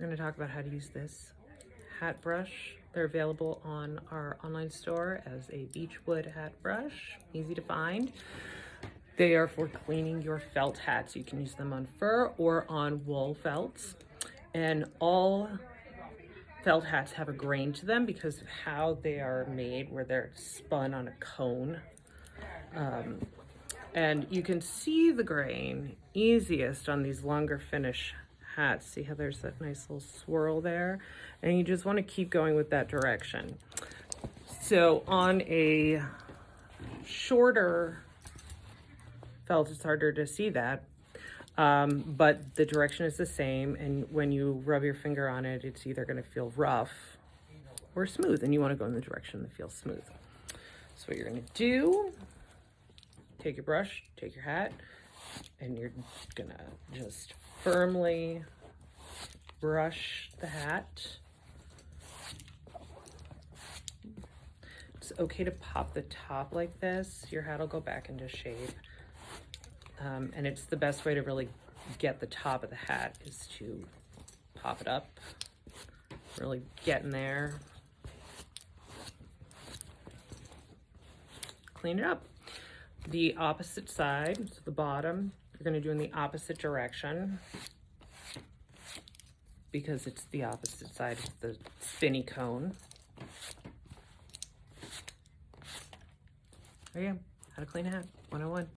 we're going to talk about how to use this hat brush. They're available on our online store as a beechwood hat brush, easy to find. They are for cleaning your felt hats. You can use them on fur or on wool felts. And all felt hats have a grain to them because of how they are made, where they're spun on a cone. And you can see the grain easiest on these longer finish hats. See how there's that nice little swirl there? And you just want to keep going with that direction. So on a shorter felt, it's harder to see that, but the direction is the same. And when you rub your finger on it, it's either going to feel rough or smooth, and you want to go in the direction that feels smooth. So what you're going to do, take your brush, take your hat, and you're gonna just firmly brush the hat. It's okay to pop the top like this. Your hat will go back into shape. And it's the best way to really get the top of the hat is to pop it up, really get in there, clean it up. The opposite side, so the bottom, you're going to do in the opposite direction because it's the opposite side of the spinny cone. There you go. How to clean a hat 101.